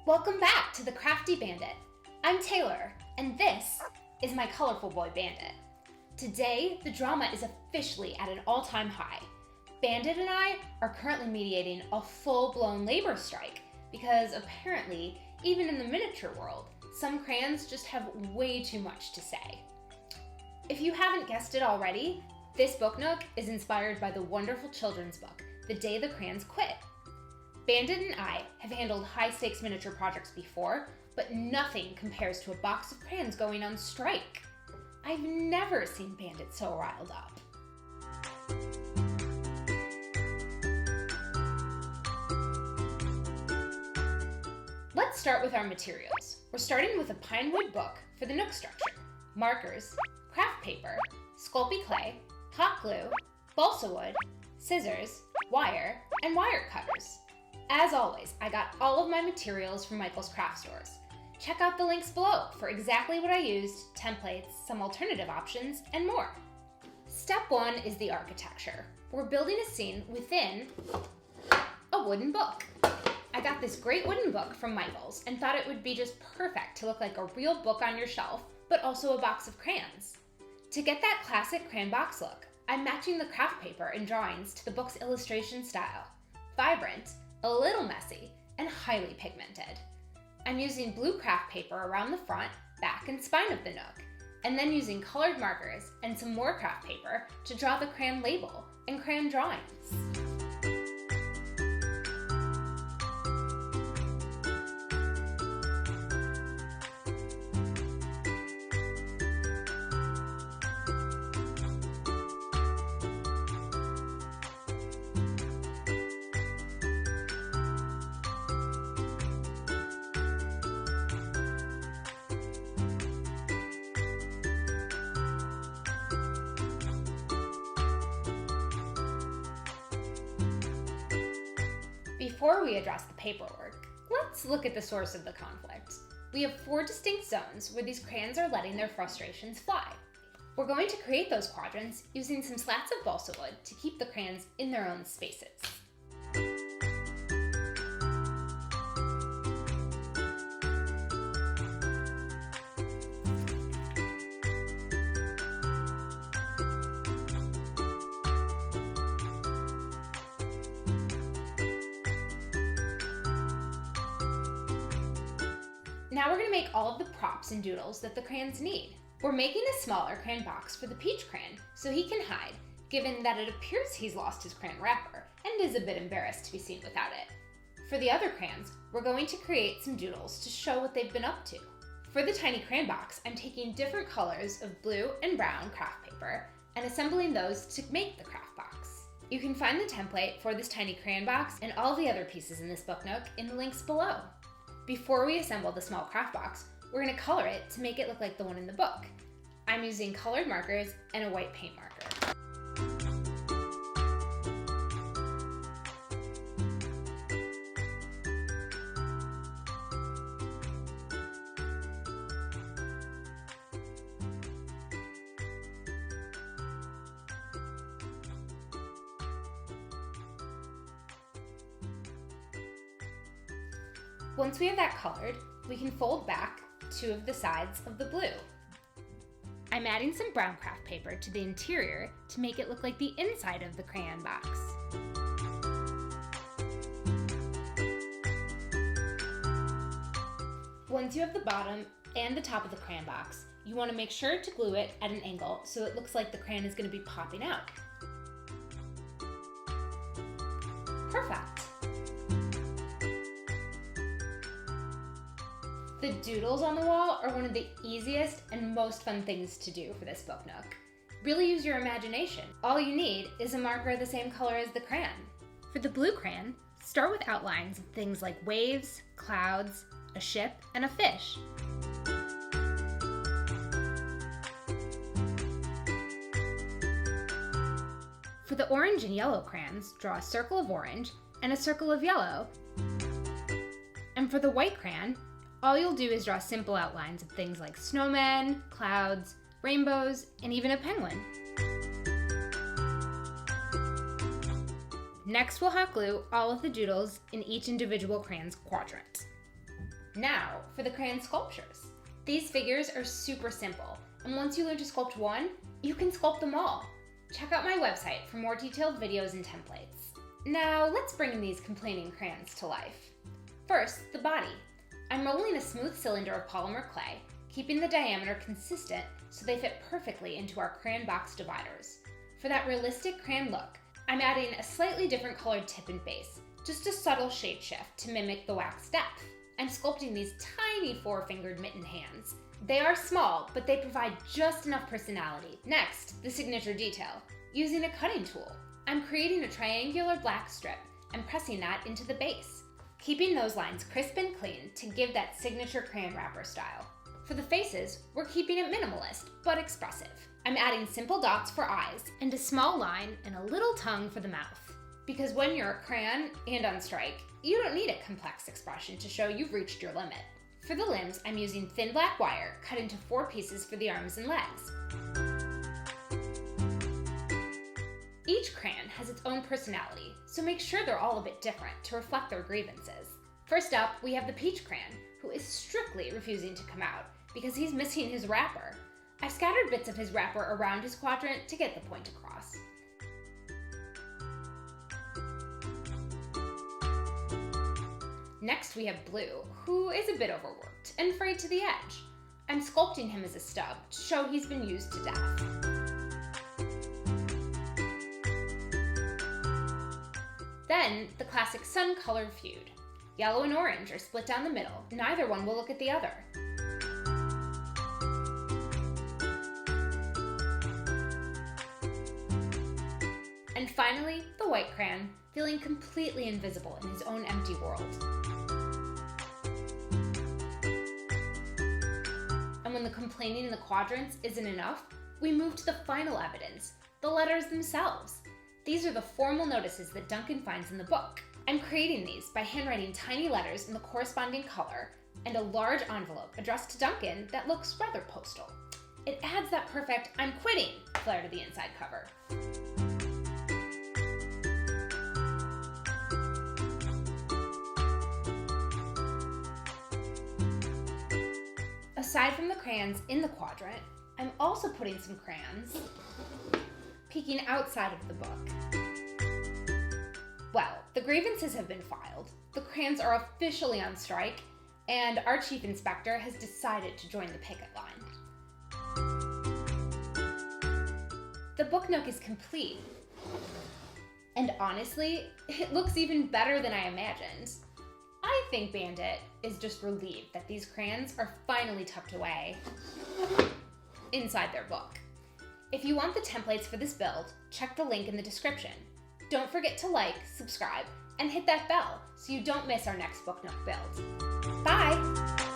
Welcome back to the Crafty Bandit. I'm Taylor, and this is my colorful boy Bandit. Today, the drama is officially at an all-time high. Bandit and I are currently mediating a full-blown labor strike because apparently, even in the miniature world, some crayons just have way too much to say. If you haven't guessed it already, this book nook is inspired by the wonderful children's book, The Day the Crayons Quit. Bandit and I have handled high-stakes miniature projects before, but nothing compares to a box of crayons going on strike. I've never seen Bandit so riled up. Let's start with our materials. We're starting with a pine wood book for the Nook structure, markers, craft paper, Sculpey clay, hot glue, balsa wood, scissors, wire, and wire cutters. As always, I got all of my materials from Michael's craft stores. Check out the links below for exactly what I used, templates, some alternative options, and more. Step 1 is the architecture. We're building a scene within a wooden book. I got this great wooden book from Michael's and thought it would be just perfect to look like a real book on your shelf, but also a box of crayons. To get that classic crayon box look, I'm matching the craft paper and drawings to the book's illustration style. Vibrant, a little messy, and highly pigmented. I'm using blue craft paper around the front, back, and spine of the Nook, and then using colored markers and some more craft paper to draw the crayon label and crayon drawings. Before we address the paperwork, let's look at the source of the conflict. We have 4 distinct zones where these crayons are letting their frustrations fly. We're going to create those quadrants using some slats of balsa wood to keep the crayons in their own spaces. Now we're going to make all of the props and doodles that the crayons need. We're making a smaller crayon box for the peach crayon so he can hide, given that it appears he's lost his crayon wrapper and is a bit embarrassed to be seen without it. For the other crayons, we're going to create some doodles to show what they've been up to. For the tiny crayon box, I'm taking different colors of blue and brown craft paper and assembling those to make the craft box. You can find the template for this tiny crayon box and all the other pieces in this book nook in the links below. Before we assemble the small craft box, we're going to color it to make it look like the one in the book. I'm using colored markers and a white paint marker. Once we have that colored, we can fold back 2 of the sides of the blue. I'm adding some brown craft paper to the interior to make it look like the inside of the crayon box. Once you have the bottom and the top of the crayon box, you want to make sure to glue it at an angle so it looks like the crayon is going to be popping out. Perfect. The doodles on the wall are one of the easiest and most fun things to do for this book nook. Really use your imagination. All you need is a marker the same color as the crayon. For the blue crayon, start with outlines of things like waves, clouds, a ship, and a fish. For the orange and yellow crayons, draw a circle of orange and a circle of yellow. And for the white crayon, all you'll do is draw simple outlines of things like snowmen, clouds, rainbows, and even a penguin. Next, we'll hot glue all of the doodles in each individual crayon's quadrant. Now for the crayon sculptures. These figures are super simple, and once you learn to sculpt one, you can sculpt them all. Check out my website for more detailed videos and templates. Now let's bring these complaining crayons to life. First, the body. I'm rolling a smooth cylinder of polymer clay, keeping the diameter consistent so they fit perfectly into our Crayon Box dividers. For that realistic crayon look, I'm adding a slightly different colored tip and base, just a subtle shade shift to mimic the wax depth. I'm sculpting these tiny 4-fingered mitten hands. They are small, but they provide just enough personality. Next, the signature detail. Using a cutting tool, I'm creating a triangular black strip and pressing that into the base, keeping those lines crisp and clean to give that signature crayon wrapper style. For the faces, we're keeping it minimalist, but expressive. I'm adding simple dots for eyes and a small line and a little tongue for the mouth. Because when you're a crayon and on strike, you don't need a complex expression to show you've reached your limit. For the limbs, I'm using thin black wire cut into 4 pieces for the arms and legs. Each crayon has its own personality, so make sure they're all a bit different to reflect their grievances. First up, we have the peach crayon, who is strictly refusing to come out because he's missing his wrapper. I've scattered bits of his wrapper around his quadrant to get the point across. Next we have Blue, who is a bit overworked and frayed to the edge. I'm sculpting him as a stub to show he's been used to death. Then, the classic sun-colored feud. Yellow and orange are split down the middle, neither one will look at the other. And finally, the white crayon, feeling completely invisible in his own empty world. And when the complaining in the quadrants isn't enough, we move to the final evidence, the letters themselves. These are the formal notices that Duncan finds in the book. I'm creating these by handwriting tiny letters in the corresponding color and a large envelope addressed to Duncan that looks rather postal. It adds that perfect "I'm quitting" flair to the inside cover. Aside from the crayons in the quadrant, I'm also putting some crayons peeking outside of the book. Well, the grievances have been filed, the crayons are officially on strike, and our chief inspector has decided to join the picket line. The book Nook is complete, and honestly, it looks even better than I imagined. I think Bandit is just relieved that these crayons are finally tucked away inside their book. If you want the templates for this build, check the link in the description. Don't forget to like, subscribe, and hit that bell so you don't miss our next Book Nook build. Bye!